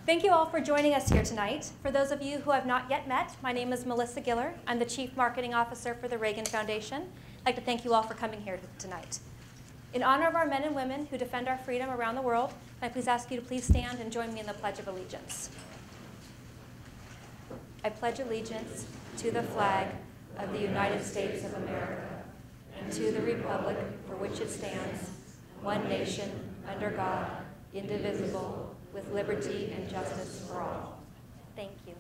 Thank you all for joining us here tonight. For those of you who have not yet met, my name is Melissa Giller. I'm the Chief Marketing Officer for the Reagan Foundation. I'd like to thank you all for coming here tonight. In honor of our men and women who defend our freedom around the world, can I please ask you to please stand and join me in the Pledge of Allegiance. I pledge allegiance to the flag of the United States of America and to the republic for which it stands, one nation, under God, indivisible, with liberty and justice for all. Thank you.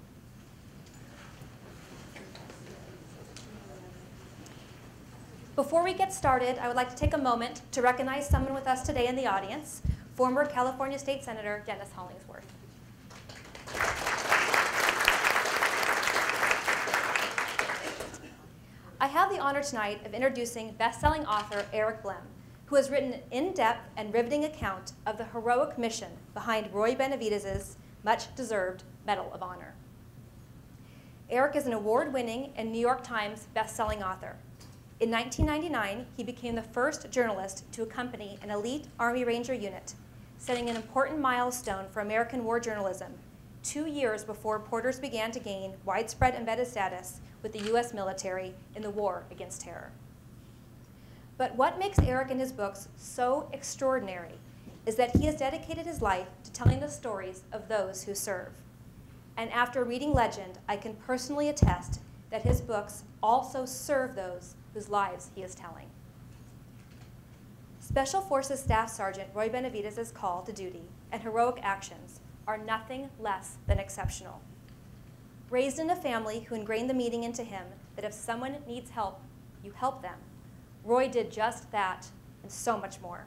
Before we get started, I would like to take a moment to recognize someone with us today in the audience, former California State Senator Dennis Hollingsworth. I have the honor tonight of introducing best-selling author Eric Blehm, who has written an in-depth and riveting account of the heroic mission behind Roy Benavidez's much-deserved Medal of Honor. Eric is an award-winning and New York Times best-selling author. In 1999, he became the first journalist to accompany an elite Army Ranger unit, setting an important milestone for American war journalism, 2 years before reporters began to gain widespread embedded status with the U.S. military in the war against terror. But what makes Eric and his books so extraordinary is that he has dedicated his life to telling the stories of those who serve. And after reading Legend, I can personally attest that his books also serve those whose lives he is telling. Special Forces Staff Sergeant Roy Benavidez's call to duty and heroic actions are nothing less than exceptional. Raised in a family who ingrained the meaning into him that if someone needs help, you help them, Roy did just that and so much more.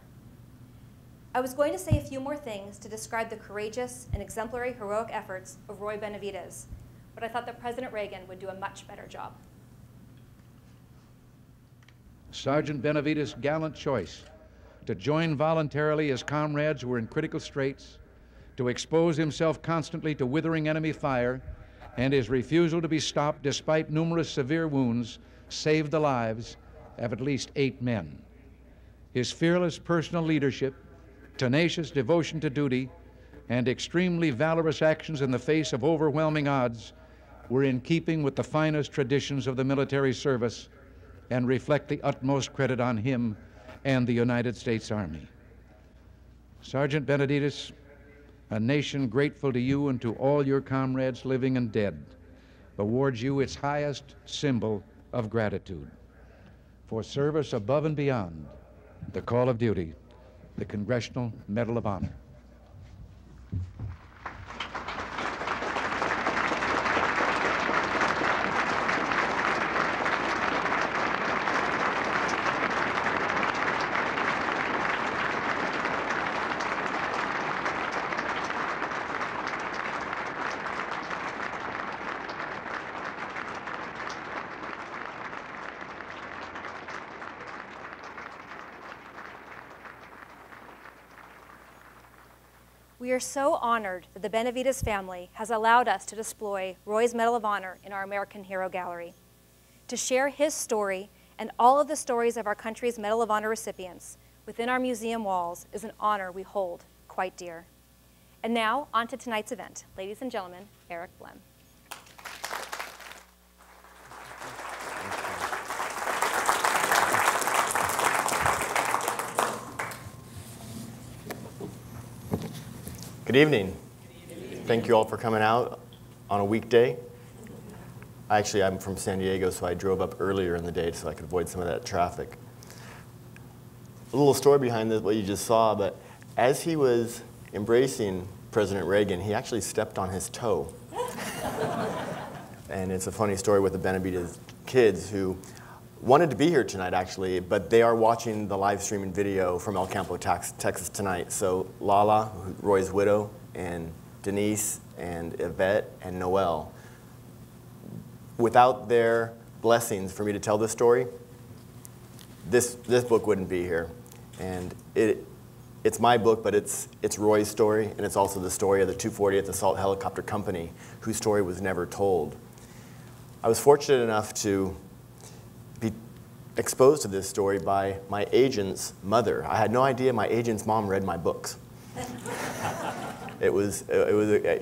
I was going to say a few more things to describe the courageous and exemplary heroic efforts of Roy Benavidez, but I thought that President Reagan would do a much better job. Sergeant Benavidez's gallant choice to join voluntarily his comrades who were in critical straits, to expose himself constantly to withering enemy fire, and his refusal to be stopped despite numerous severe wounds saved the lives of at least 8 men. His fearless personal leadership, tenacious devotion to duty, and extremely valorous actions in the face of overwhelming odds were in keeping with the finest traditions of the military service and reflect the utmost credit on him and the United States Army. Sergeant Benavidez, a nation grateful to you and to all your comrades living and dead, awards you its highest symbol of gratitude. For service above and beyond the call of duty, the Congressional Medal of Honor. We are so honored that the Benavidez family has allowed us to display Roy's Medal of Honor in our American Hero Gallery. To share his story and all of the stories of our country's Medal of Honor recipients within our museum walls is an honor we hold quite dear. And now, on to tonight's event. Ladies and gentlemen, Eric Blehm. Good evening. Thank you all for coming out on a weekday. I'm from San Diego, so I drove up earlier in the day so I could avoid some of that traffic. A little story behind this, what you just saw, but as he was embracing President Reagan, he actually stepped on his toe. And it's a funny story with the Benavidez kids who wanted to be here tonight, actually, but they are watching the live streaming video from El Campo, Texas tonight. So Lala, Roy's widow, and Denise, and Yvette, and Noelle, without their blessings for me to tell this story, this book wouldn't be here. And it's my book, but it's Roy's story, and it's also the story of the 240th Assault Helicopter Company, whose story was never told. I was fortunate enough to be exposed to this story by my agent's mother. I had no idea my agent's mom read my books.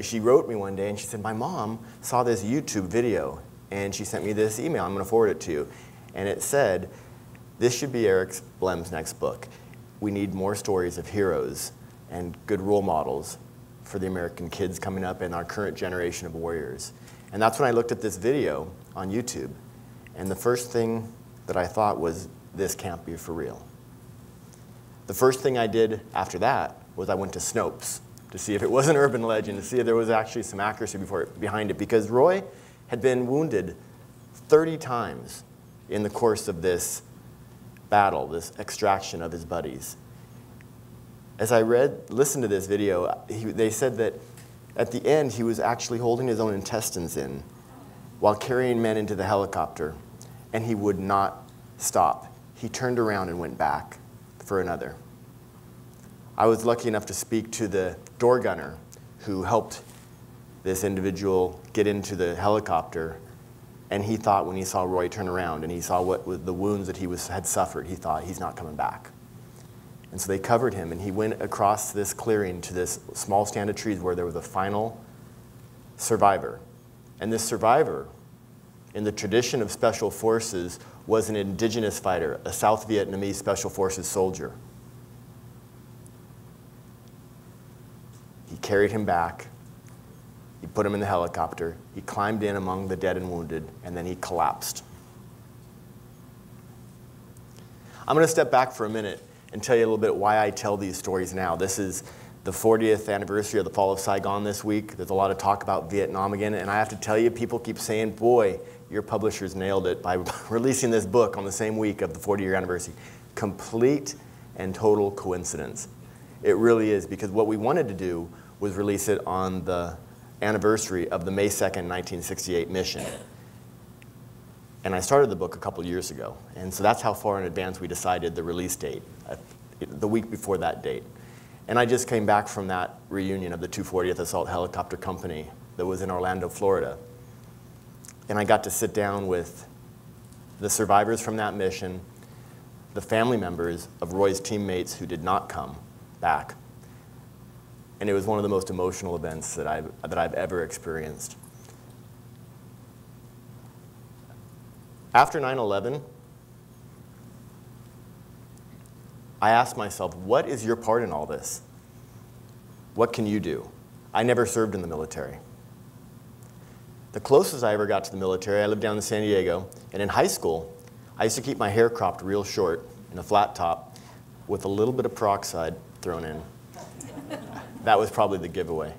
She wrote me one day and she said, my mom saw this YouTube video and she sent me this email. I'm going to forward it to you. And it said, this should be Eric Blehm's next book. We need more stories of heroes and good role models for the American kids coming up and our current generation of warriors. And that's when I looked at this video on YouTube. And the first thing that I thought was, this can't be for real. The first thing I did after that was I went to Snopes to see if it was an urban legend, to see if there was actually some accuracy behind it. Because Roy had been wounded 30 times in the course of this battle, this extraction of his buddies. As I listened to this video, they said that at the end he was actually holding his own intestines in while carrying men into the helicopter, and he would not stop. He turned around and went back for another. I was lucky enough to speak to the door gunner who helped this individual get into the helicopter, and he thought when he saw Roy turn around and he saw the wounds that he had suffered, he thought, he's not coming back. And so they covered him, and he went across this clearing to this small stand of trees where there was a final survivor. And this survivor, in the tradition of special forces, was an indigenous fighter, a South Vietnamese special forces soldier. He carried him back. He put him in the helicopter. He climbed in among the dead and wounded, and then he collapsed. I'm going to step back for a minute and tell you a little bit why I tell these stories now. This is the 40th anniversary of the fall of Saigon this week. There's a lot of talk about Vietnam again, and I have to tell you, people keep saying, boy, your publishers nailed it by releasing this book on the same week of the 40-year anniversary. Complete and total coincidence. It really is, because what we wanted to do was release it on the anniversary of the May 2nd, 1968 mission. And I started the book a couple years ago, and so that's how far in advance we decided the release date, the week before that date. And I just came back from that reunion of the 240th Assault Helicopter Company that was in Orlando, Florida. And I got to sit down with the survivors from that mission, the family members of Roy's teammates who did not come back. And it was one of the most emotional events that I've ever experienced. After 9/11, I asked myself, what is your part in all this? What can you do? I never served in the military. The closest I ever got to the military, I lived down in San Diego, and in high school, I used to keep my hair cropped real short in a flat top with a little bit of peroxide thrown in. That was probably the giveaway.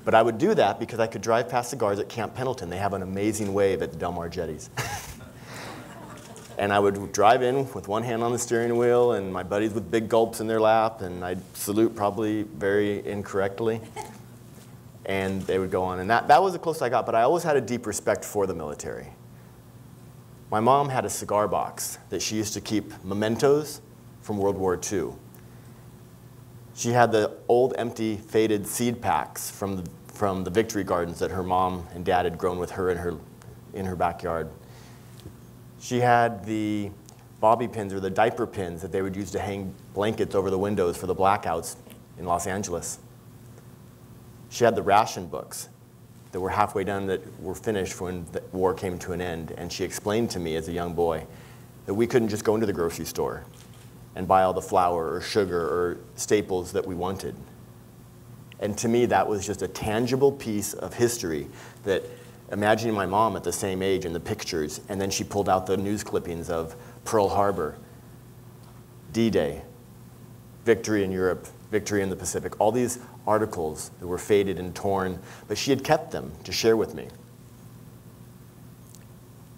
But I would do that because I could drive past the guards at Camp Pendleton. They have an amazing wave at the Del Mar Jetties. And I would drive in with one hand on the steering wheel and my buddies with big gulps in their lap, and I'd salute probably very incorrectly. And they would go on. And that was the closest I got, but I always had a deep respect for the military. My mom had a cigar box that she used to keep mementos from World War II. She had the old, empty, faded seed packs from the victory gardens that her mom and dad had grown with her in her backyard. She had the bobby pins or the diaper pins that they would use to hang blankets over the windows for the blackouts in Los Angeles. She had the ration books that were halfway done, that were finished when the war came to an end. And she explained to me as a young boy that we couldn't just go into the grocery store and buy all the flour or sugar or staples that we wanted. And to me, that was just a tangible piece of history that, imagining my mom at the same age in the pictures, and then she pulled out the news clippings of Pearl Harbor, D-Day, victory in Europe, victory in the Pacific, all these articles that were faded and torn, but she had kept them to share with me.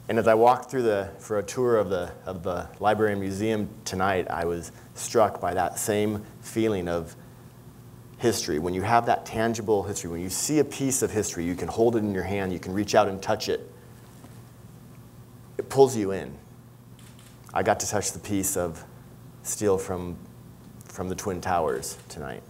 And as I walked through for a tour of the library and museum tonight, I was struck by that same feeling of history. When you have that tangible history, when you see a piece of history, you can hold it in your hand, you can reach out and touch it. It pulls you in. I got to touch the piece of steel from the Twin Towers tonight.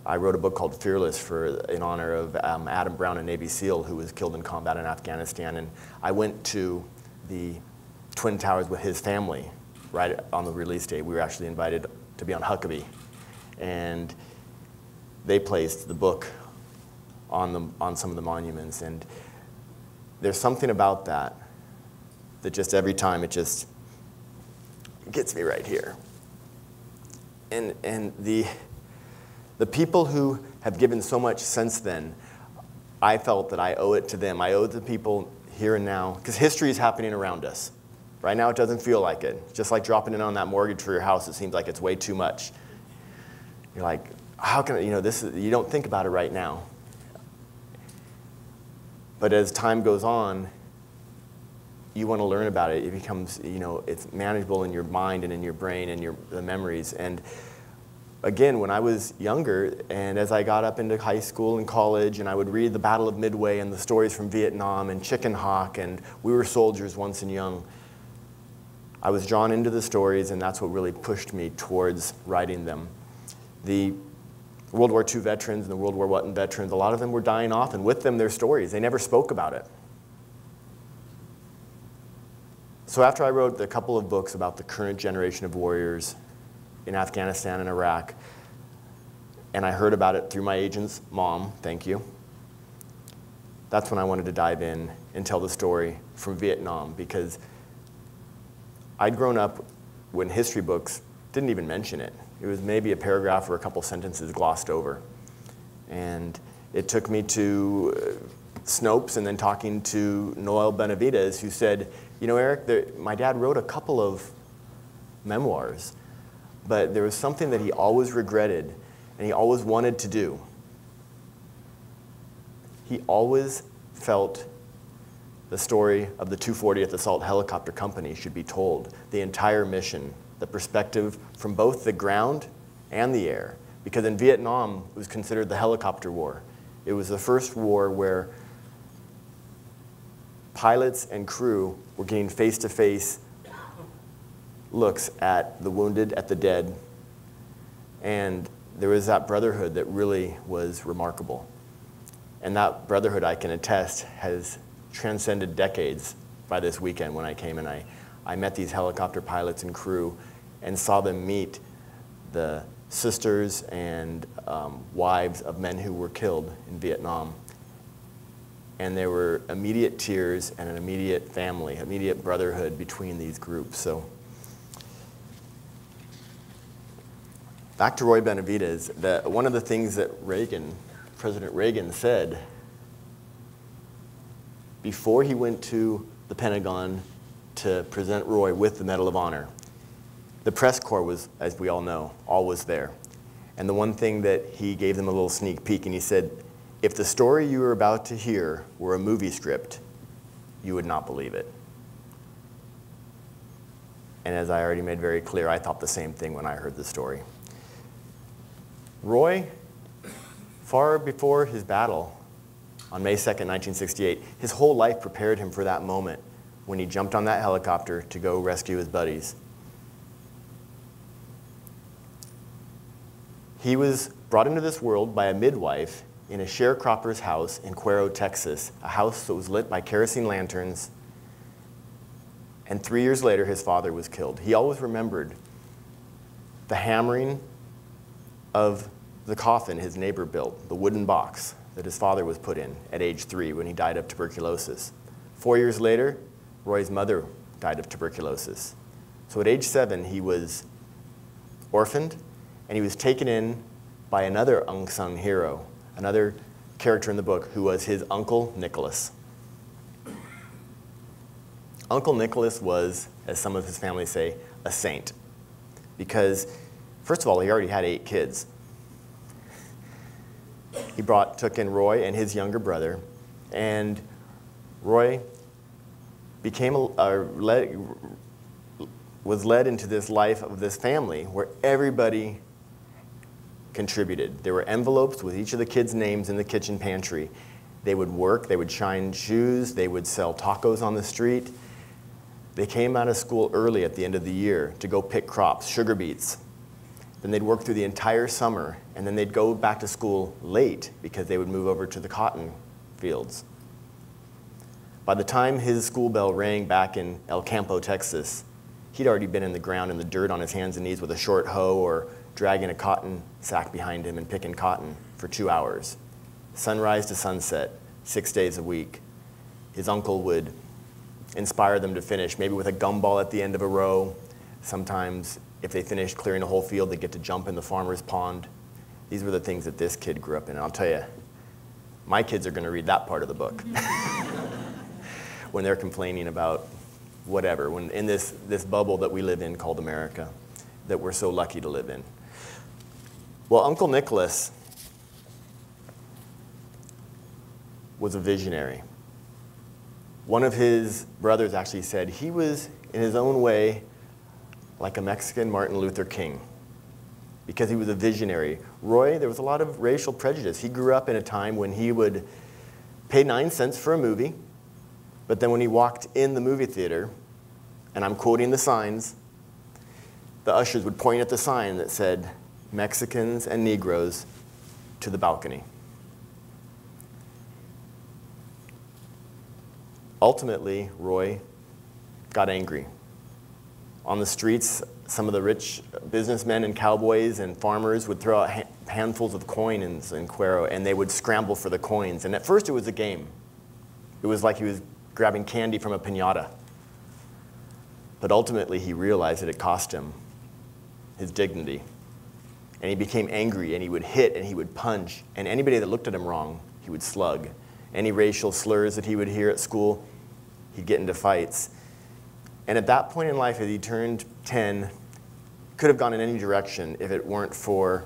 I wrote a book called Fearless in honor of Adam Brown, a Navy SEAL who was killed in combat in Afghanistan. And I went to the Twin Towers with his family right on the release date. We were actually invited to be on Huckabee. And they placed the book on some of the monuments. And there's something about that just every time it just gets me right here. And the people who have given so much since then, I felt that I owe it to them. I owe it to people here and now, because history is happening around us. Right now it doesn't feel like it. Just like dropping in on that mortgage for your house, it seems like it's way too much. You're like, how can I, you don't think about it right now. But as time goes on, you want to learn about it. It becomes, it's manageable in your mind and in your brain and the memories. And again, when I was younger, and as I got up into high school and college, and I would read the Battle of Midway and the stories from Vietnam and Chicken Hawk and We Were Soldiers Once and Young, I was drawn into the stories, and that's what really pushed me towards writing them. The World War II veterans and the World War I veterans, a lot of them were dying off, and with them their stories. They never spoke about it. So after I wrote a couple of books about the current generation of warriors in Afghanistan and Iraq, and I heard about it through my agent's mom, thank you, that's when I wanted to dive in and tell the story from Vietnam, because I'd grown up when history books didn't even mention it. It was maybe a paragraph or a couple sentences glossed over. And it took me to Snopes and then talking to Noel Benavides, who said, Eric, my dad wrote a couple of memoirs, but there was something that he always regretted and he always wanted to do. He always felt the story of the 240th Assault Helicopter Company should be told, the entire mission, the perspective from both the ground and the air. Because in Vietnam, it was considered the helicopter war. It was the first war where pilots and crew were getting face-to-face looks at the wounded, at the dead, and there was that brotherhood that really was remarkable. And that brotherhood, I can attest, has transcended decades by this weekend when I came and I met these helicopter pilots and crew and saw them meet the sisters and wives of men who were killed in Vietnam. And there were immediate tears and an immediate family, immediate brotherhood between these groups. So back to Roy Benavides, one of the things that President Reagan said before he went to the Pentagon to present Roy with the Medal of Honor, the press corps was, as we all know, always there. And the one thing that he gave them a little sneak peek, and he said, if the story you were about to hear were a movie script, you would not believe it. And as I already made very clear, I thought the same thing when I heard the story. Roy, far before his battle on May 2nd, 1968, his whole life prepared him for that moment when he jumped on that helicopter to go rescue his buddies. He was brought into this world by a midwife in a sharecropper's house in Cuero, Texas, a house that was lit by kerosene lanterns, and 3 years later his father was killed. He always remembered the hammering of the coffin his neighbor built, the wooden box that his father was put in at age 3 when he died of tuberculosis. 4 years later, Roy's mother died of tuberculosis. So at age 7, he was orphaned, and he was taken in by another unsung hero, another character in the book, who was his Uncle Nicholas. Uncle Nicholas was, as some of his family say, a saint. Because, first of all, he already had 8 kids. He took in Roy and his younger brother, and Roy was led into this life of this family where everybody contributed. There were envelopes with each of the kids' names in the kitchen pantry. They would work, they would shine shoes, they would sell tacos on the street. They came out of school early at the end of the year to go pick crops, sugar beets. Then they'd work through the entire summer, and then they'd go back to school late because they would move over to the cotton fields. By the time his school bell rang back in El Campo, Texas, he'd already been in the ground in the dirt on his hands and knees with a short hoe or dragging a cotton sack behind him and picking cotton for 2 hours. Sunrise to sunset, 6 days a week. His uncle would inspire them to finish, maybe with a gumball at the end of a row. Sometimes, if they finished clearing a whole field, they'd get to jump in the farmer's pond. These were the things that this kid grew up in. And I'll tell you, my kids are going to read that part of the book when they're complaining about whatever, when in this bubble that we live in called America, that we're so lucky to live in. Well, Uncle Nicholas was a visionary. One of his brothers actually said he was, in his own way, like a Mexican Martin Luther King, because he was a visionary. Roy, there was a lot of racial prejudice. He grew up in a time when he would pay 9 cents for a movie, but then when he walked in the movie theater, and I'm quoting the signs, the ushers would point at the sign that said, Mexicans and Negroes to the balcony. Ultimately, Roy got angry. On the streets, some of the rich businessmen and cowboys and farmers would throw out handfuls of coins in Cuero, and they would scramble for the coins. And at first, it was a game. It was like he was grabbing candy from a piñata. But ultimately, he realized that it cost him his dignity. And he became angry, and he would hit, and he would punch. And anybody that looked at him wrong, he would slug. Any racial slurs that he would hear at school, he'd get into fights. And at that point in life, as he turned 10, could have gone in any direction if it weren't for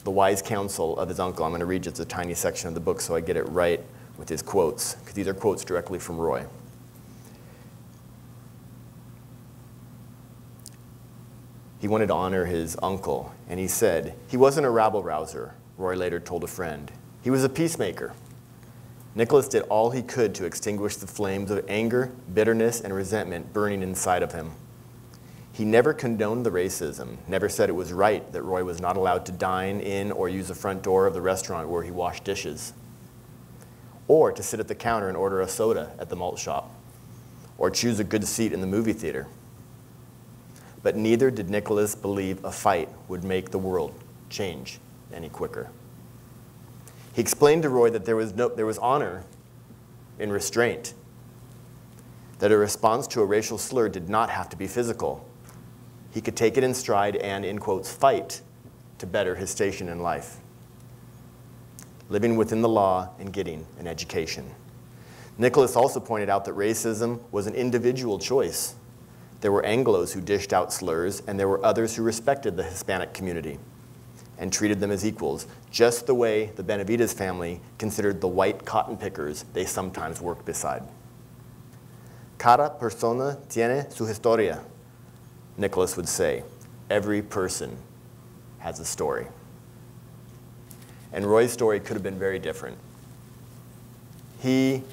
the wise counsel of his uncle. I'm going to read just a tiny section of the book so I get it right with his quotes, because these are quotes directly from Roy. He wanted to honor his uncle, and he said, he wasn't a rabble-rouser, Roy later told a friend. He was a peacemaker. Nicholas did all he could to extinguish the flames of anger, bitterness, and resentment burning inside of him. He never condoned the racism, never said it was right that Roy was not allowed to dine in or use the front door of the restaurant where he washed dishes, or to sit at the counter and order a soda at the malt shop, or choose a good seat in the movie theater. But neither did Nicholas believe a fight would make the world change any quicker. He explained to Roy that there was honor in restraint, that a response to a racial slur did not have to be physical. He could take it in stride and, in quotes, fight to better his station in life, living within the law and getting an education. Nicholas also pointed out that racism was an individual choice. There were Anglos who dished out slurs, and there were others who respected the Hispanic community and treated them as equals, just the way the Benavides family considered the white cotton pickers they sometimes worked beside. Cada persona tiene su historia, Nicholas would say. Every person has a story. And Roy's story could have been very different. He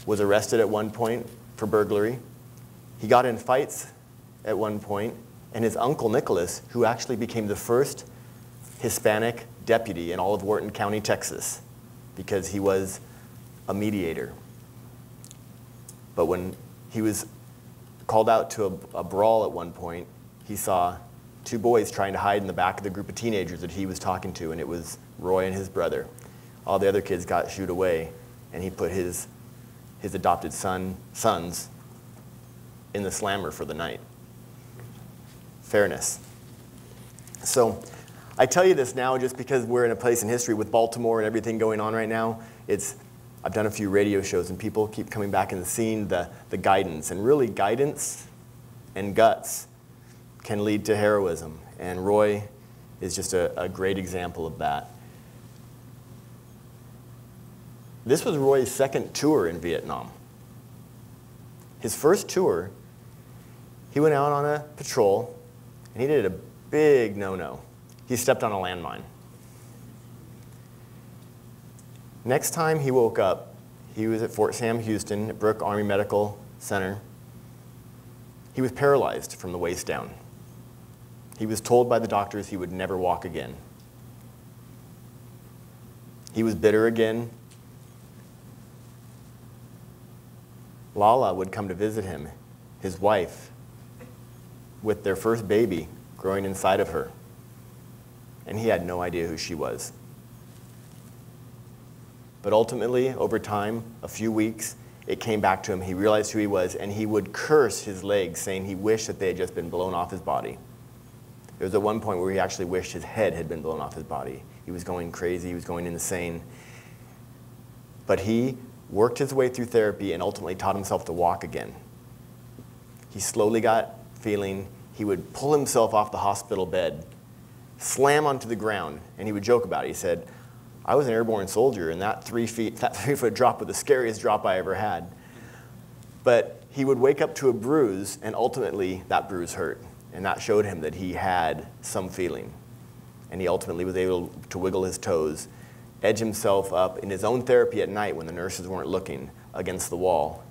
was arrested at one point for burglary. He got in fights at one point, and his uncle Nicholas, who actually became the first Hispanic deputy in all of Wharton County, Texas, because he was a mediator. But when he was called out to a brawl at one point, he saw 2 boys trying to hide in the back of the group of teenagers that he was talking to, and it was Roy and his brother. All the other kids got shooed away, and he put his adopted sons in the slammer for the night. Fairness. So I tell you this now just because we're in a place in history with Baltimore and everything going on right now. I've done a few radio shows, and people keep coming back and seeing the guidance. And really, guidance and guts can lead to heroism. And Roy is just a great example of that. This was Roy's second tour in Vietnam. His first tour, he went out on a patrol, and he did a big no-no. He stepped on a landmine. Next time he woke up, he was at Fort Sam Houston at Brooke Army Medical Center. He was paralyzed from the waist down. He was told by the doctors he would never walk again. He was bitter again. Lala would come to visit him, his wife, with their first baby growing inside of her. and he had no idea who she was. But ultimately, over time, a few weeks, it came back to him. He realized who he was, and he would curse his legs, saying he wished that they had just been blown off his body. There was at one point where he actually wished his head had been blown off his body. He was going crazy, he was going insane. But he worked his way through therapy and ultimately taught himself to walk again. He slowly got feeling. He would pull himself off the hospital bed, slam onto the ground, and he would joke about it. He said, I was an airborne soldier, and that 3-foot drop was the scariest drop I ever had. But he would wake up to a bruise, and ultimately that bruise hurt. And that showed him that he had some feeling. And he ultimately was able to wiggle his toes, edge himself up in his own therapy at night when the nurses weren't looking against the wall.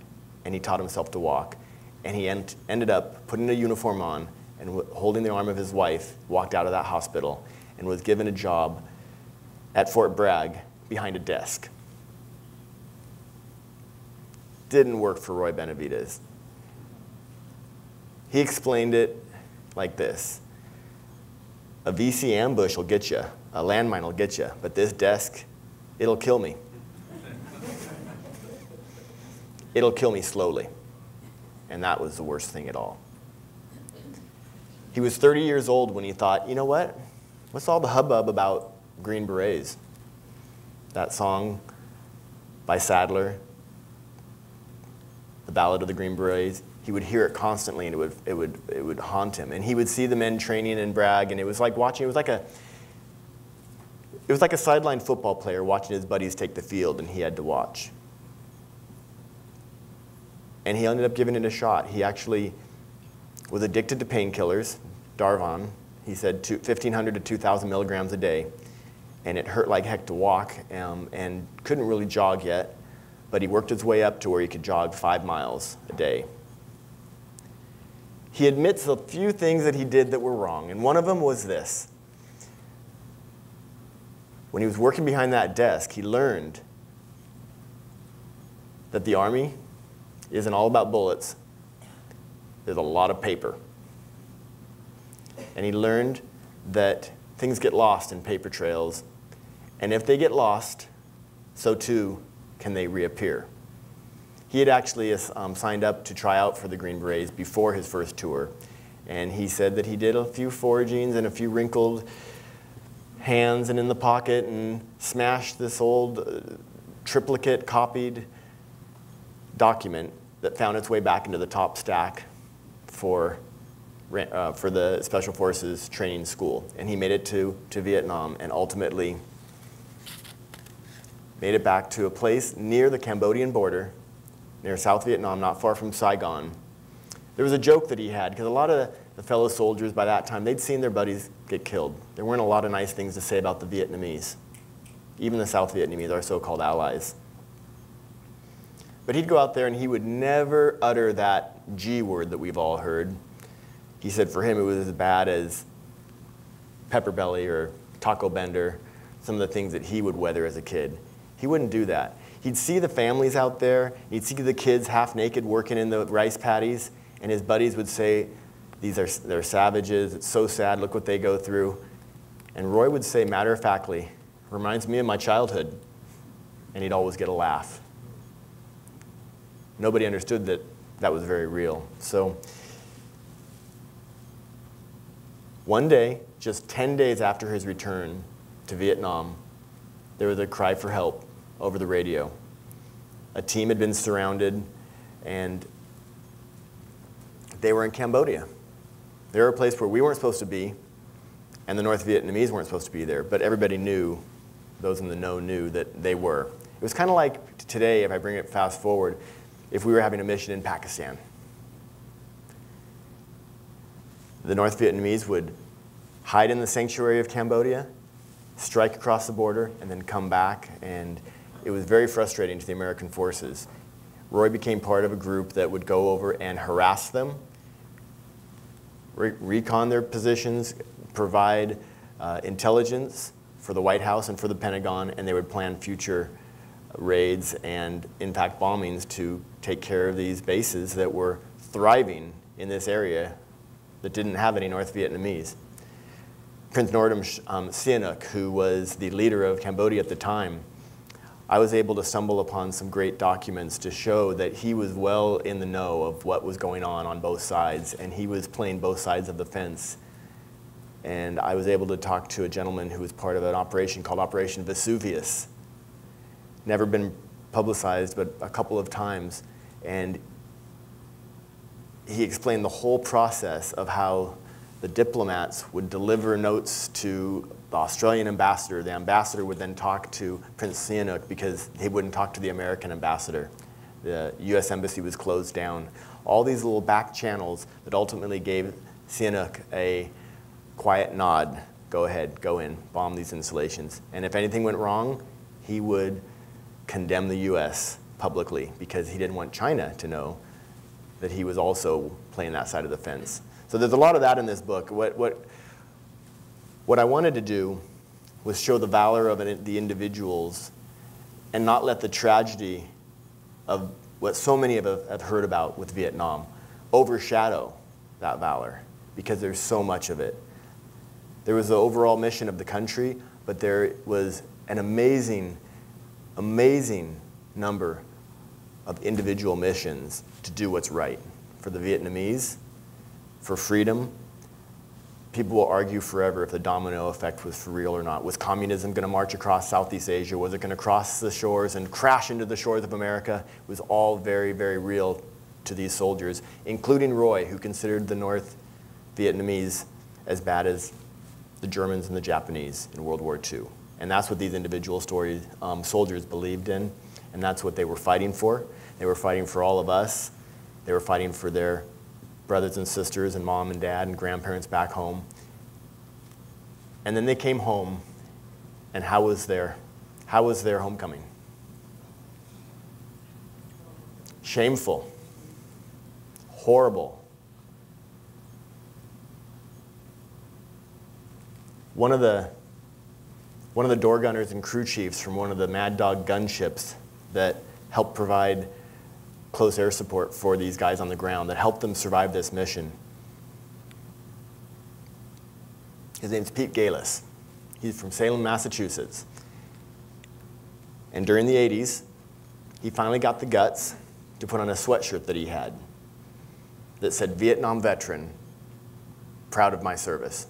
And he taught himself to walk. And he ended up putting a uniform on and holding the arm of his wife, walked out of that hospital, and was given a job at Fort Bragg behind a desk. Didn't work for Roy Benavides. He explained it like this. A VC ambush will get you, a landmine will get you, but this desk, it'll kill me. It'll kill me slowly. And that was the worst thing at all. He was 30 years old when he thought, you know what? What's all the hubbub about Green Berets? That song by Sadler, The Ballad of the Green Berets. He would hear it constantly, and it would haunt him. And he would see the men training in Bragg, and it was like watching. It was like a sideline football player watching his buddies take the field, and he had to watch. And he ended up giving it a shot. He actually was addicted to painkillers, Darvon. He said 1,500 to 2,000 milligrams a day. And it hurt like heck to walk, and couldn't really jog yet. But he worked his way up to where he could jog 5 miles a day. He admits a few things that he did that were wrong, and one of them was this. When he was working behind that desk, he learned that the Army isn't all about bullets. There's a lot of paper. And he learned that things get lost in paper trails, and if they get lost, so too can they reappear. He had actually signed up to try out for the Green Berets before his first tour, and he said that he did a few foragings and a few wrinkled hands and in the pocket and smashed this old triplicate copied document that found its way back into the top stack for the Special Forces training school. And he made it to Vietnam and ultimately made it back to a place near the Cambodian border, near South Vietnam, not far from Saigon. There was a joke that he had, because a lot of the fellow soldiers by that time, they'd seen their buddies get killed. There weren't a lot of nice things to say about the Vietnamese, even the South Vietnamese, our so-called allies. But he'd go out there and he would never utter that G word that we've all heard. He said for him it was as bad as Pepper Belly or Taco Bender, some of the things that he would weather as a kid. He wouldn't do that. He'd see the families out there, he'd see the kids half naked working in the rice paddies, and his buddies would say, they're savages, it's so sad, look what they go through. And Roy would say matter-of-factly, reminds me of my childhood, and he'd always get a laugh. Nobody understood that that was very real. So one day, just 10 days after his return to Vietnam, there was a cry for help over the radio. A team had been surrounded, and they were in Cambodia. They were a place where we weren't supposed to be, and the North Vietnamese weren't supposed to be there, but everybody knew, those in the know knew that they were. It was kind of like today, if I bring it fast forward, if we were having a mission in Pakistan. The North Vietnamese would hide in the sanctuary of Cambodia, strike across the border, and then come back, and it was very frustrating to the American forces. Roy became part of a group that would go over and harass them, recon their positions, provide intelligence for the White House and for the Pentagon, and they would plan future raids and, in fact, bombings to take care of these bases that were thriving in this area that didn't have any North Vietnamese. Prince Norodom Sihanouk, who was the leader of Cambodia at the time, I was able to stumble upon some great documents to show that he was well in the know of what was going on both sides, and he was playing both sides of the fence. And I was able to talk to a gentleman who was part of an operation called Operation Vesuvius. Never been publicized, but a couple of times. And he explained the whole process of how the diplomats would deliver notes to the Australian ambassador. The ambassador would then talk to Prince Sihanouk because they wouldn't talk to the American ambassador. The US embassy was closed down. All these little back channels that ultimately gave Sihanouk a quiet nod. Go ahead, go in, bomb these installations. And if anything went wrong, he would condemn the US publicly because he didn't want China to know that he was also playing that side of the fence. So there's a lot of that in this book. What I wanted to do was show the valor of the individuals and not let the tragedy of what so many have heard about with Vietnam overshadow that valor, because there's so much of it. There was the overall mission of the country, but there was an amazing, amazing number of individual missions to do what's right for the Vietnamese, for freedom. People will argue forever if the domino effect was for real or not. Was communism going to march across Southeast Asia? Was it going to cross the shores and crash into the shores of America? It was all very, very real to these soldiers, including Roy, who considered the North Vietnamese as bad as the Germans and the Japanese in World War II. And that's what these individual soldiers believed in, and that's what they were fighting for. They were fighting for all of us. They were fighting for their brothers and sisters and mom and dad and grandparents back home. And then they came home, and how was their homecoming? Shameful, horrible. One of the door gunners and crew chiefs from one of the Mad Dog gunships that helped provide close air support for these guys on the ground, that helped them survive this mission. His name's Pete Galis. He's from Salem, Massachusetts. And during the 80s, he finally got the guts to put on a sweatshirt that he had that said, "Vietnam veteran, proud of my service."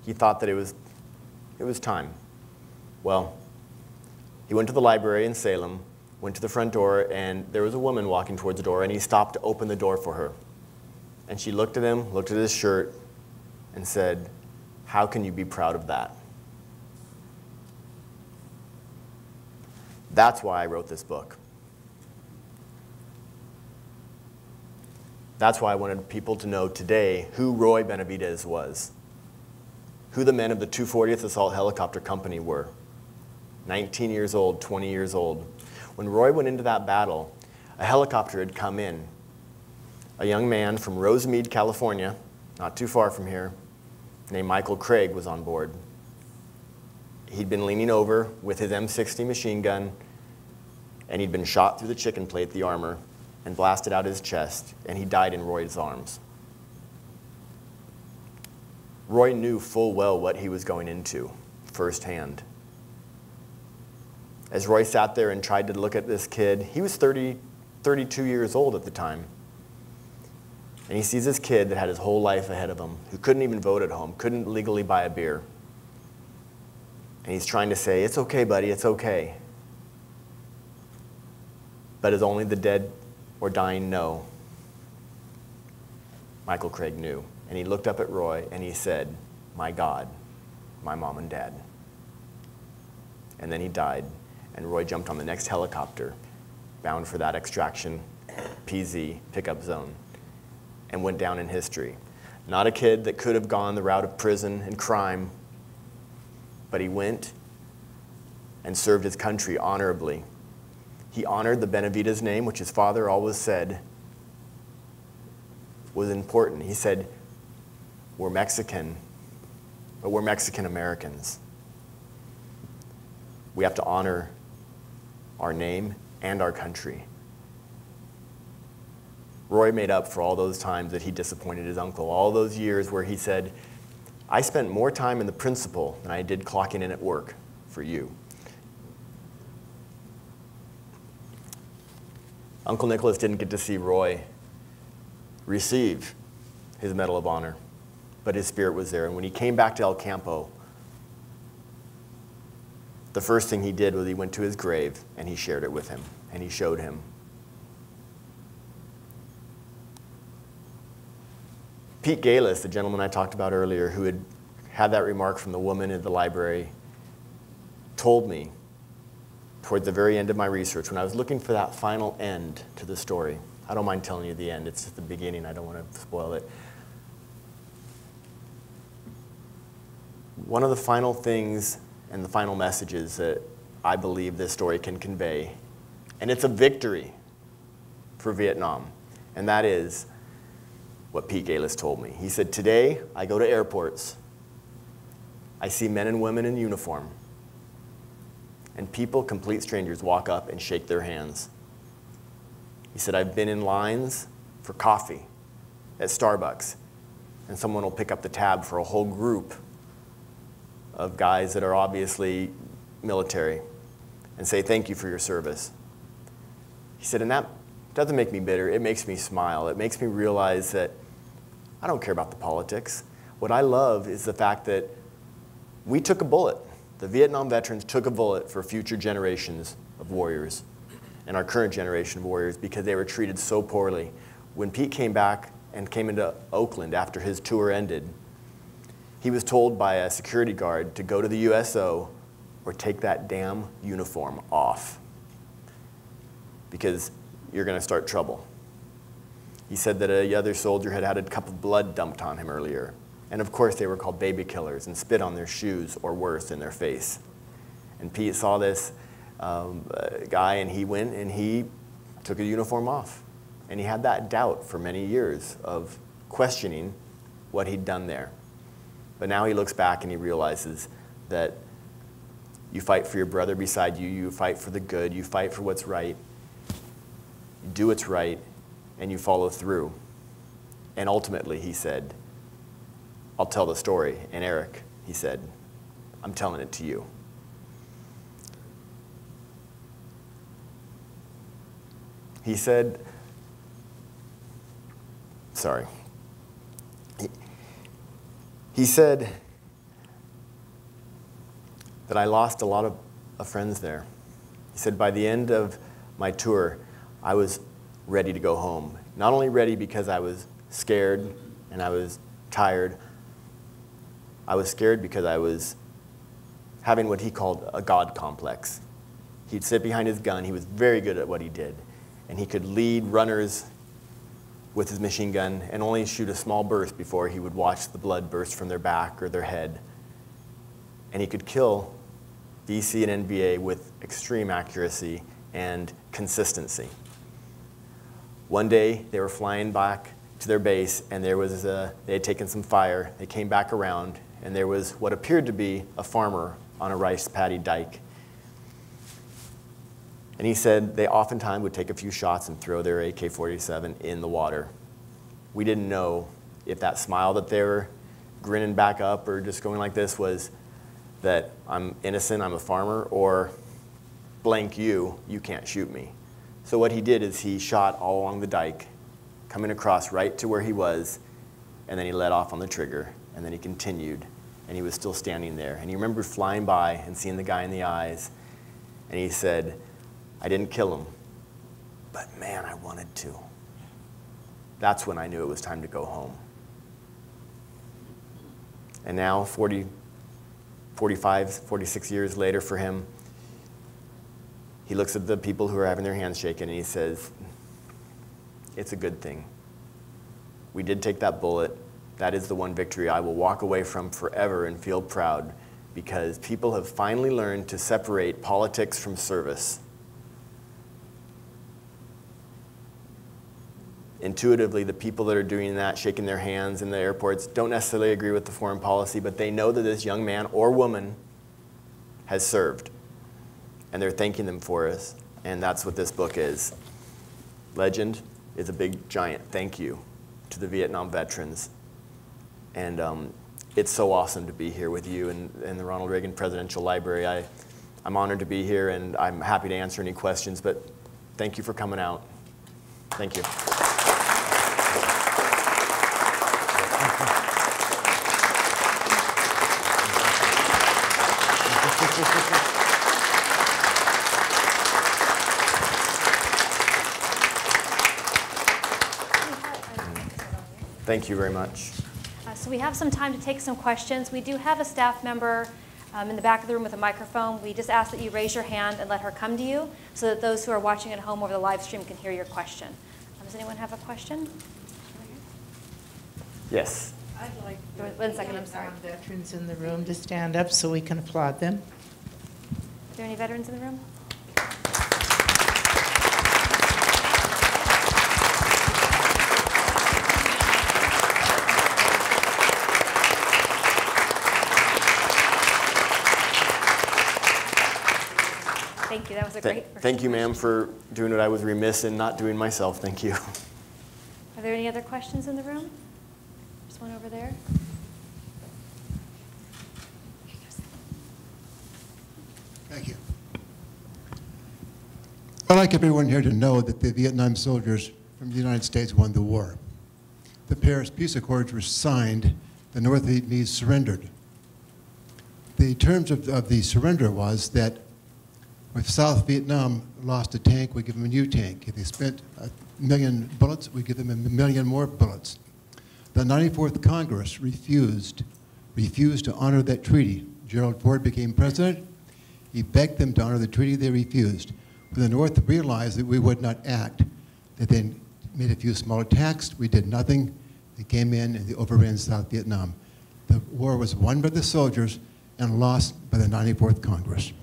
He thought that it was time. Well, he went to the library in Salem, went to the front door, and there was a woman walking towards the door, and he stopped to open the door for her. And she looked at him, looked at his shirt, and said, "How can you be proud of that?" That's why I wrote this book. That's why I wanted people to know today who Roy Benavidez was, who the men of the 240th Assault Helicopter Company were. 19 years old, 20 years old. When Roy went into that battle, a helicopter had come in. A young man from Rosemead, California, not too far from here, named Michael Craig, was on board. He'd been leaning over with his M60 machine gun, and he'd been shot through the chicken plate, the armor, and blasted out his chest, and he died in Roy's arms. Roy knew full well what he was going into firsthand. As Roy sat there and tried to look at this kid, he was 32 years old at the time. And he sees this kid that had his whole life ahead of him, who couldn't even vote at home, couldn't legally buy a beer. And he's trying to say, "It's okay, buddy, it's okay." But as only the dead or dying know, Michael Craig knew. And he looked up at Roy and he said, "My God, my mom and dad." And then he died. And Roy jumped on the next helicopter, bound for that extraction PZ pickup zone, and went down in history. Not a kid that could have gone the route of prison and crime, but he went and served his country honorably. He honored the Benavidez name, which his father always said was important. He said, "We're Mexican, but we're Mexican Americans. We have to honor our name and our country." Roy made up for all those times that he disappointed his uncle, all those years where he said, I spent more time in the principal than I did clocking in at work for you. Uncle Nicholas didn't get to see Roy receive his Medal of Honor, but his spirit was there. And when he came back to El Campo, the first thing he did was he went to his grave and he shared it with him, and he showed him. Pete Galis, the gentleman I talked about earlier, who had that remark from the woman in the library, told me toward the very end of my research, when I was looking for that final end to the story. I don't mind telling you the end. It's just the beginning. I don't want to spoil it. One of the final things and the final messages that I believe this story can convey, and it's a victory for Vietnam, and that is what Pete Galis told me. He said, "Today, I go to airports. I see men and women in uniform, and people, complete strangers, walk up and shake their hands." He said, "I've been in lines for coffee at Starbucks, and someone will pick up the tab for a whole group of guys that are obviously military and say, 'Thank you for your service.'" He said, and that doesn't make me bitter. It makes me smile. It makes me realize that I don't care about the politics. What I love is the fact that we took a bullet. The Vietnam veterans took a bullet for future generations of warriors and our current generation of warriors because they were treated so poorly. When Pete came back and came into Oakland after his tour ended, he was told by a security guard to go to the USO or take that damn uniform off because you're going to start trouble. He said that a other soldier had had a cup of blood dumped on him earlier. And of course, they were called baby killers and spit on their shoes or worse, in their face. And Pete saw this guy, and he went and he took a uniform off. And he had that doubt for many years of questioning what he'd done there. But now he looks back and he realizes that you fight for your brother beside you, you fight for the good, you fight for what's right, you do what's right, and you follow through. And ultimately, he said, "I'll tell the story." And Eric, he said, "I'm telling it to you." He said, sorry. He said that I lost a lot of friends there. He said, by the end of my tour, I was ready to go home. Not only ready because I was scared and I was tired, I was scared because I was having what he called a God complex. He'd sit behind his gun. He was very good at what he did. And he could lead runners with his machine gun and only shoot a small burst before he would watch the blood burst from their back or their head. And he could kill VC and NVA with extreme accuracy and consistency. One day, they were flying back to their base, and they had taken some fire. They came back around, and there was what appeared to be a farmer on a rice paddy dike. And he said they oftentimes would take a few shots and throw their AK-47 in the water. We didn't know if that smile that they were grinning back up or just going like this was that I'm innocent, I'm a farmer, or blank you can't shoot me. So what he did is he shot all along the dike, coming across right to where he was, and then he let off on the trigger, and then he continued, and he was still standing there. And he remembered flying by and seeing the guy in the eyes, and he said, I didn't kill him, but man, I wanted to. That's when I knew it was time to go home. And now, 45, 46 years later for him, he looks at the people who are having their hands shaken and he says, it's a good thing. We did take that bullet. That is the one victory I will walk away from forever and feel proud, because people have finally learned to separate politics from service. Intuitively, the people that are doing that, shaking their hands in the airports, don't necessarily agree with the foreign policy, but they know that this young man or woman has served. And they're thanking them for us, and that's what this book is. Legend is a big, giant thank you to the Vietnam veterans. And it's so awesome to be here with you in the Ronald Reagan Presidential Library. I'm honored to be here, and I'm happy to answer any questions, but thank you for coming out. Thank you. Thank you very much. So we have some time to take some questions. We do have a staff member in the back of the room with a microphone. We just ask that you raise your hand and let her come to you so that those who are watching at home over the live stream can hear your question. Does anyone have a question? Yes. I'd like One second, I'm sorry. veterans in the room to stand up so we can applaud them. Are there any veterans in the room? Thank you. That was a great first Thank you, ma'am, question. for doing what I was remiss in not doing myself. Thank you. Are there any other questions in the room? There's one over there. Thank you. I'd like everyone here to know that the Vietnam soldiers from the United States won the war. The Paris Peace Accords were signed, the North Vietnamese surrendered. The terms of the surrender was that if South Vietnam lost a tank, we give them a new tank. If they spent 1 million bullets, we give them 1 million more bullets. The 94th Congress refused to honor that treaty. Gerald Ford became president. He begged them to honor the treaty. They refused. When the North realized that we would not act, they then made a few small attacks. We did nothing. They came in and they overran South Vietnam. The war was won by the soldiers and lost by the 94th Congress.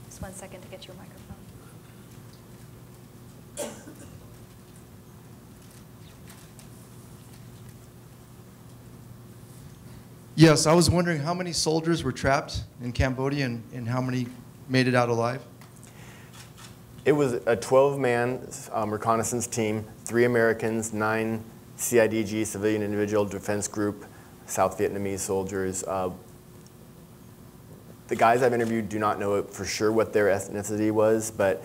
Just 1 second to get your microphone. Yes, I was wondering how many soldiers were trapped in Cambodia and how many made it out alive? It was a 12-man reconnaissance team, 3 Americans, 9 CIDG, Civilian Individual Defense Group, South Vietnamese soldiers. The guys I've interviewed do not know for sure what their ethnicity was, but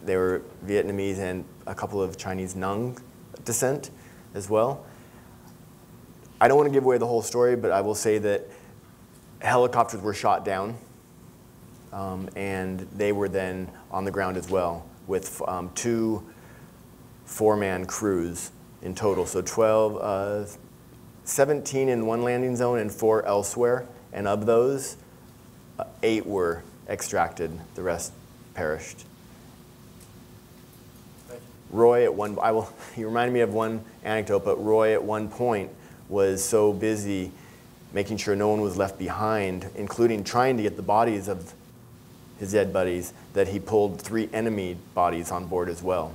they were Vietnamese and a couple of Chinese Nung descent as well. I don't want to give away the whole story, but I will say that helicopters were shot down, and they were then on the ground as well with 2 4-man crews in total. So 17 in one landing zone and 4 elsewhere. And of those, 8 were extracted. The rest perished. Roy he reminded me of one anecdote, but Roy at one point was so busy making sure no one was left behind, including trying to get the bodies of his dead buddies, that he pulled 3 enemy bodies on board as well.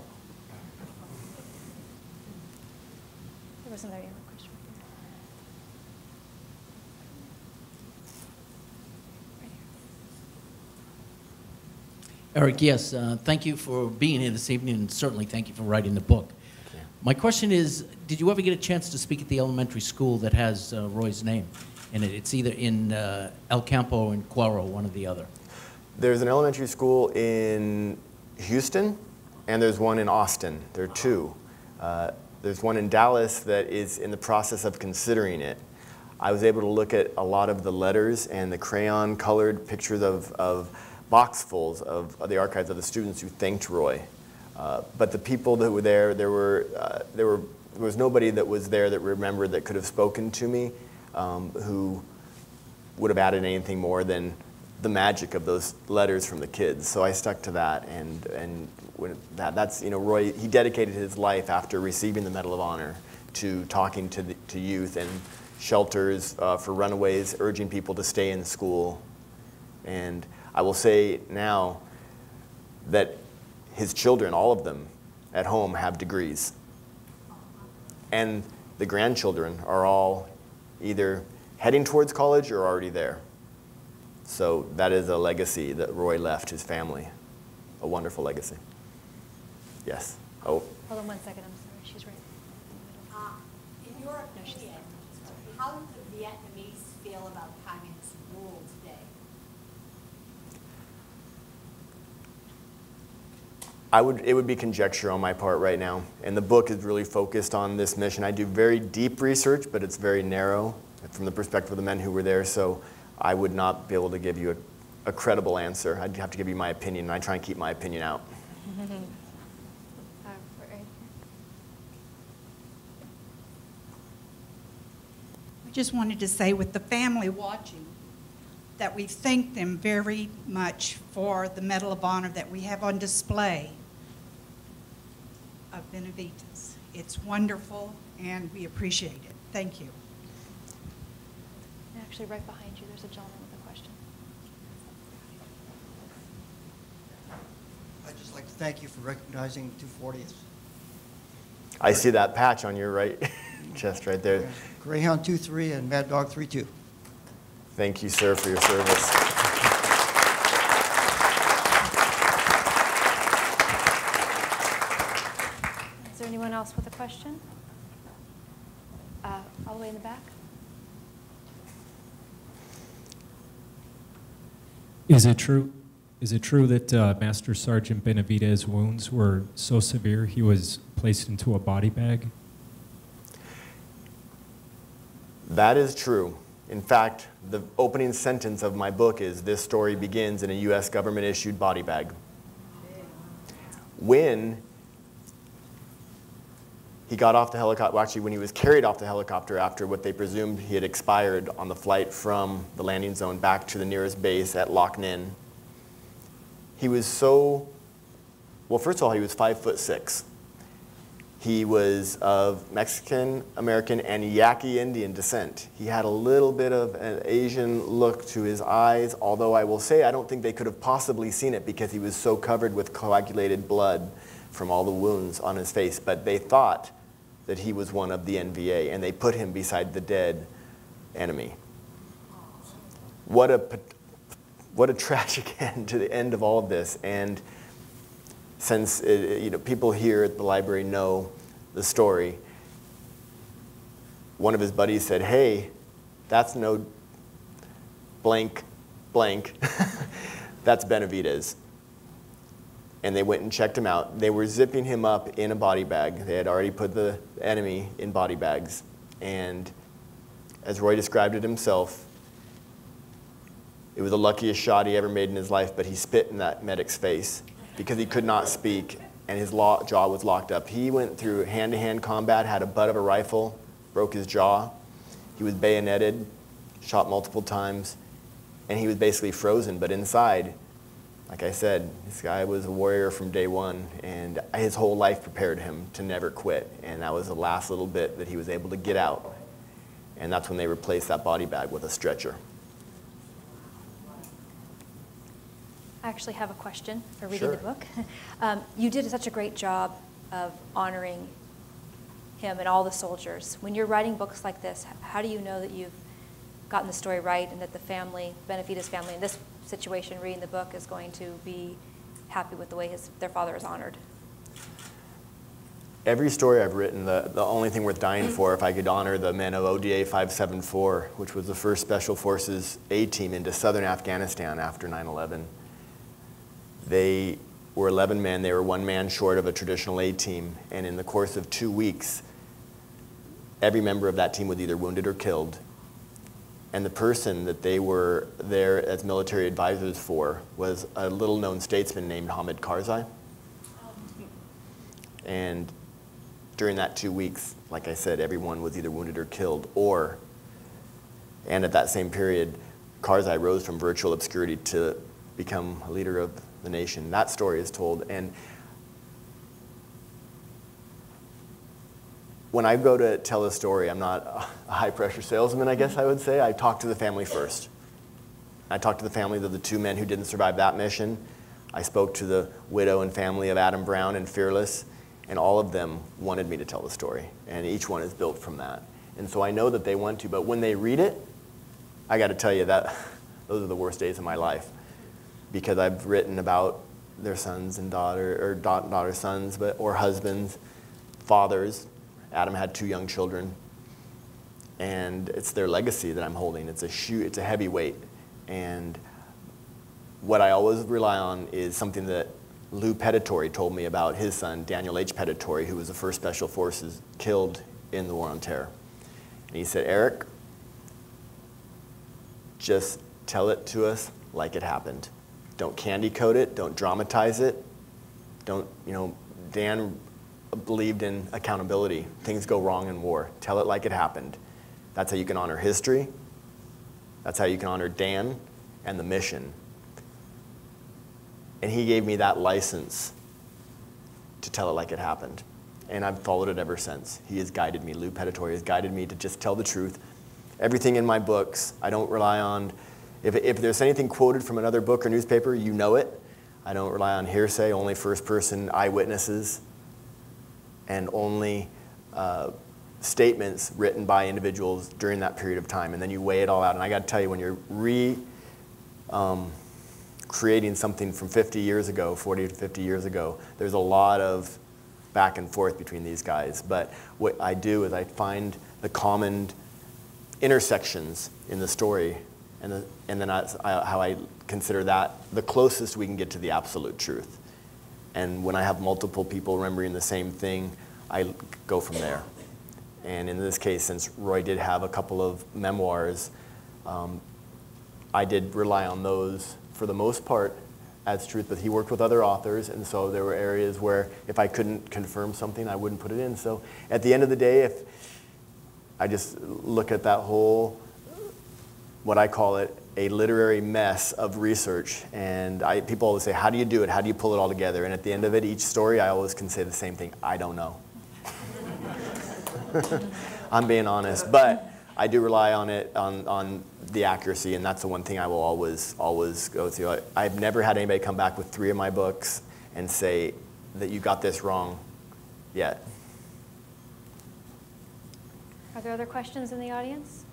There was another question. Eric, yes, thank you for being here this evening, and certainly thank you for writing the book. My question is, did you ever get a chance to speak at the elementary school that has Roy's name in it? It's either in El Campo or in Cuaro, one or the other. There's an elementary school in Houston, and there's one in Austin. There are 2. There's one in Dallas that is in the process of considering it. I was able to look at a lot of the letters and the crayon-colored pictures of boxfuls of the archives of the students who thanked Roy. But the people that were there, there was nobody that was there that remembered that could have spoken to me who would have added anything more than the magic of those letters from the kids. So I stuck to that, and that's, you know, Roy, he dedicated his life after receiving the Medal of Honor to talking to youth and shelters for runaways, urging people to stay in school. And I will say now that his children, all of them at home, have degrees. And the grandchildren are all either heading towards college or already there. So that is a legacy that Roy left his family. a wonderful legacy. Yes. Oh. Hold on 1 second. I'm sorry. She's right. In your opinion, how do the Vietnamese feel about communist rule today? It would be conjecture on my part right now, and the book is really focused on this mission. I do very deep research, but it's very narrow from the perspective of the men who were there, so I would not be able to give you a credible answer. I'd have to give you my opinion, and I try and keep my opinion out. I just wanted to say, with the family watching, that we thank them very much for the Medal of Honor that we have on display of Benavides. It's wonderful, and we appreciate it. Thank you. Actually, right behind you, there's a gentleman with a question. I'd just like to thank you for recognizing 240th. I see that patch on your right chest right there. Greyhound 23 and Mad Dog 32. Thank you, sir, for your service. Is there anyone else with a question? All the way in the back. Is it true that Master Sergeant Benavides' wounds were so severe he was placed into a body bag? That is true. In fact, the opening sentence of my book is, "This story begins in a U.S. government-issued body bag." When he got off the helicopter, well, actually when he was carried off the helicopter after what they presumed he had expired on the flight from the landing zone back to the nearest base at Loc Ninh, he was so, well, first of all, he was 5'6". He was of Mexican, American, and Yaqui Indian descent. He had a little bit of an Asian look to his eyes, although I will say I don't think they could have possibly seen it because he was so covered with coagulated blood from all the wounds on his face. But they thought that he was one of the NVA, and they put him beside the dead enemy. What a tragic end to the end of all of this. And since people here at the library know the story, one of his buddies said, "Hey, that's no blank blank, that's Benavides." And they went and checked him out. They were zipping him up in a body bag. They had already put the enemy in body bags. And as Roy described it himself, it was the luckiest shot he ever made in his life, but he spit in that medic's face because he could not speak and his jaw was locked up. He went through hand-to-hand combat, had a butt of a rifle, broke his jaw. He was bayoneted, shot multiple times, and he was basically frozen. But inside, like I said, this guy was a warrior from day one, and his whole life prepared him to never quit. And that was the last little bit that he was able to get out. And that's when they replaced that body bag with a stretcher. I actually have a question for reading Sure. the book. You did such a great job of honoring him and all the soldiers. When you're writing books like this, how do you know that you've gotten the story right and that the family, Benavides family, in this situation, reading the book, is going to be happy with the way their father is honored? Every story I've written, the only thing worth dying for, if I could honor the men of ODA 574, which was the first Special Forces A-team into southern Afghanistan after 9/11. They were 11 men. They were 1 man short of a traditional A-team. And in the course of 2 weeks, every member of that team was either wounded or killed. And the person that they were there as military advisors for was a little-known statesman named Hamid Karzai. And during that 2 weeks, like I said, everyone was either wounded or killed, and at that same period, Karzai rose from virtual obscurity to become a leader of the nation. That story is told. And when I go to tell a story, I'm not a high-pressure salesman, I guess I would say. I talk to the family first. I talked to the families of the 2 men who didn't survive that mission. I spoke to the widow and family of Adam Brown and Fearless, and all of them wanted me to tell the story. And each one is built from that. And so I know that they want to, but when they read it, I got to tell you that those are the worst days of my life, because I've written about their sons and daughter sons, or husbands, fathers. Adam had 2 young children, and it's their legacy that I'm holding. It's a heavy weight, and what I always rely on is something that Lou Peditore told me about his son, Daniel H. Peditore, who was the 1st Special Forces killed in the War on Terror. And he said, Eric, just tell it to us like it happened. Don't candy coat it, don't dramatize it. Don't, Dan believed in accountability. Things go wrong in war. Tell it like it happened. That's how you can honor history. That's how you can honor Dan and the mission. And he gave me that license to tell it like it happened. And I've followed it ever since. He has guided me. Lou Peditore has guided me to just tell the truth. Everything in my books, I don't rely on, if there's anything quoted from another book or newspaper, you know it. I don't rely on hearsay, only first-person eyewitnesses, and only statements written by individuals during that period of time. And then you weigh it all out. And I got to tell you, when you're creating something from 50 years ago, 40 to 50 years ago, there's a lot of back and forth between these guys. But what I do is I find the common intersections in the story, and then how I consider that the closest we can get to the absolute truth. And when I have multiple people remembering the same thing, I go from there. And in this case, since Roy did have a couple of memoirs, I did rely on those for the most part as truth, but he worked with other authors, and so there were areas where if I couldn't confirm something, I wouldn't put it in. So at the end of the day, if I just look at that whole, what I call it, a literary mess of research, and people always say, how do you do it? How do you pull it all together? And at the end of it, each story, I always can say the same thing, I don't know. I'm being honest, but I do rely on it, on the accuracy, and that's the one thing I will always go through. I've never had anybody come back with 3 of my books and say that you got this wrong yet. Are there other questions in the audience?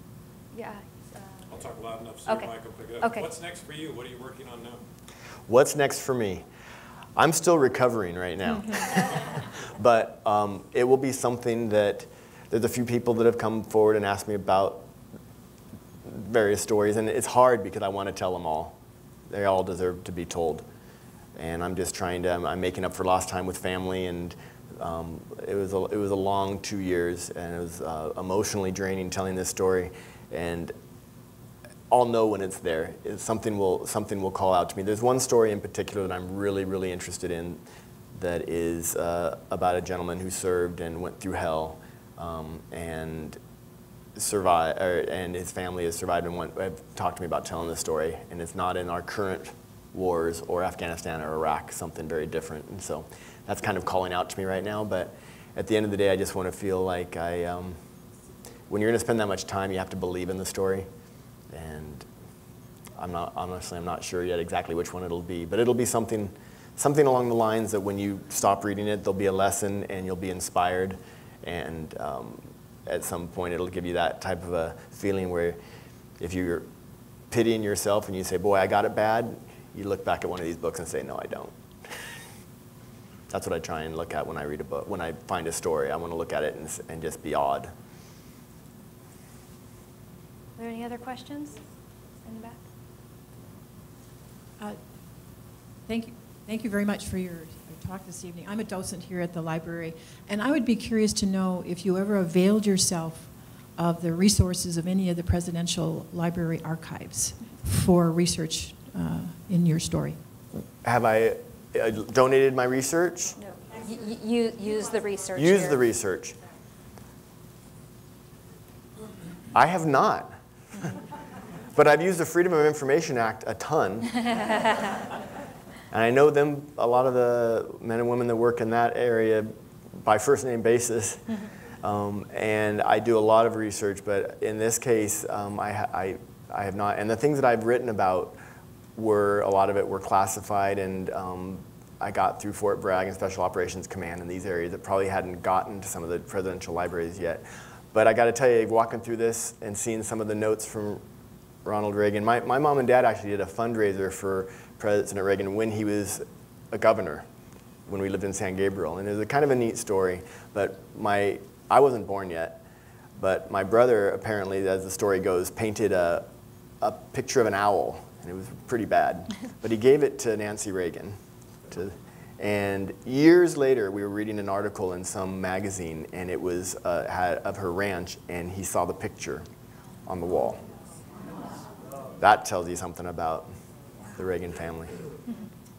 Yeah. I'll talk loud enough so your mic will pick up. Okay. What's next for you? What are you working on now? What's next for me? I'm still recovering right now. But it will be something that there's a few people that have come forward and asked me about various stories, and it's hard because I want to tell them all. They all deserve to be told. And I'm just trying to, I'm making up for lost time with family, and it was a long 2 years, and it was emotionally draining telling this story. And I'll know when it's there. Something will call out to me. There's one story in particular that I'm really, really interested in that is about a gentleman who served and went through hell and survived, and his family has survived and have talked to me about telling this story. And it's not in our current wars or Afghanistan or Iraq, something very different. And so that's kind of calling out to me right now. But at the end of the day, I just want to feel like when you're going to spend that much time, you have to believe in the story. And I'm not sure yet exactly which one it'll be, but it'll be something along the lines that when you stop reading it, there'll be a lesson and you'll be inspired, and at some point it'll give you that type of a feeling where if you're pitying yourself and you say, boy, I got it bad, you look back at one of these books and say, no, I don't. That's what I try and look at when I read a book. When I find a story, I want to look at it and just be awed. Are there any other questions in the back? Thank you very much for your talk this evening. I'm a docent here at the library, and I would be curious to know if you ever availed yourself of the resources of any of the presidential library archives for research in your story. Have I donated my research? No. Use the research. Use the research. I have not. But I've used the Freedom of Information Act a ton. And I know a lot of the men and women that work in that area by first name basis. And I do a lot of research, but in this case, I have not. And the things that I've written about a lot of it were classified, and I got through Fort Bragg and Special Operations Command in these areas that probably hadn't gotten to some of the presidential libraries yet. But I got to tell you, walking through this and seeing some of the notes from Ronald Reagan, my mom and dad actually did a fundraiser for President Reagan when he was a governor when we lived in San Gabriel. And it was a kind of a neat story, but I wasn't born yet, but my brother apparently, as the story goes, painted a picture of an owl, and it was pretty bad. But he gave it to Nancy Reagan. And years later, we were reading an article in some magazine, and it was of her ranch, and he saw the picture on the wall. That tells you something about the Reagan family,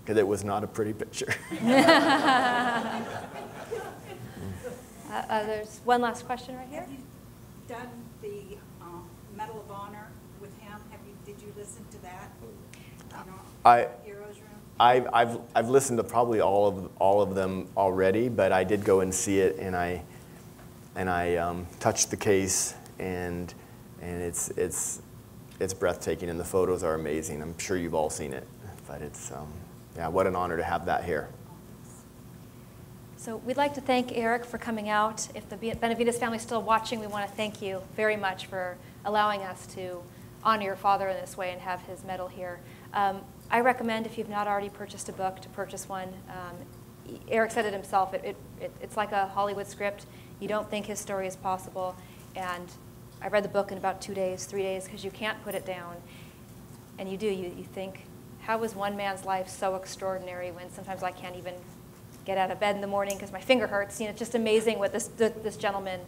because it was not a pretty picture. There's one last question right here. Have you done the Medal of Honor with him? Did you listen to that? Heroes Room? I've listened to probably all of them already, but I did go and see it, and I touched the case, and it's breathtaking, and the photos are amazing. I'm sure you've all seen it, but it's yeah, what an honor to have that here. So we'd like to thank Eric for coming out. If the Benavides family is still watching, we want to thank you very much for allowing us to honor your father in this way and have his medal here. I recommend, if you've not already purchased a book, to purchase one. Eric said it himself, it's like a Hollywood script. You don't think his story is possible, and I read the book in about 2 days, 3 days, because you can't put it down. And you do, you think, how was one man's life so extraordinary when sometimes I can't even get out of bed in the morning because my finger hurts. You know, it's just amazing what this gentleman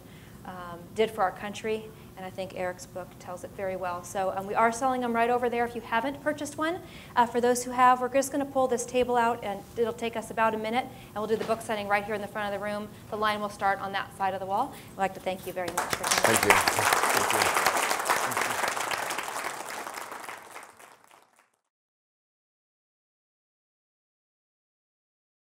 did for our country, and I think Eric's book tells it very well. So we are selling them right over there if you haven't purchased one. For those who have, we're just going to pull this table out, and it'll take us about a minute, and we'll do the book signing right here in the front of the room. The line will start on that side of the wall. I'd like to thank you very much for coming. Thank you. Thank you.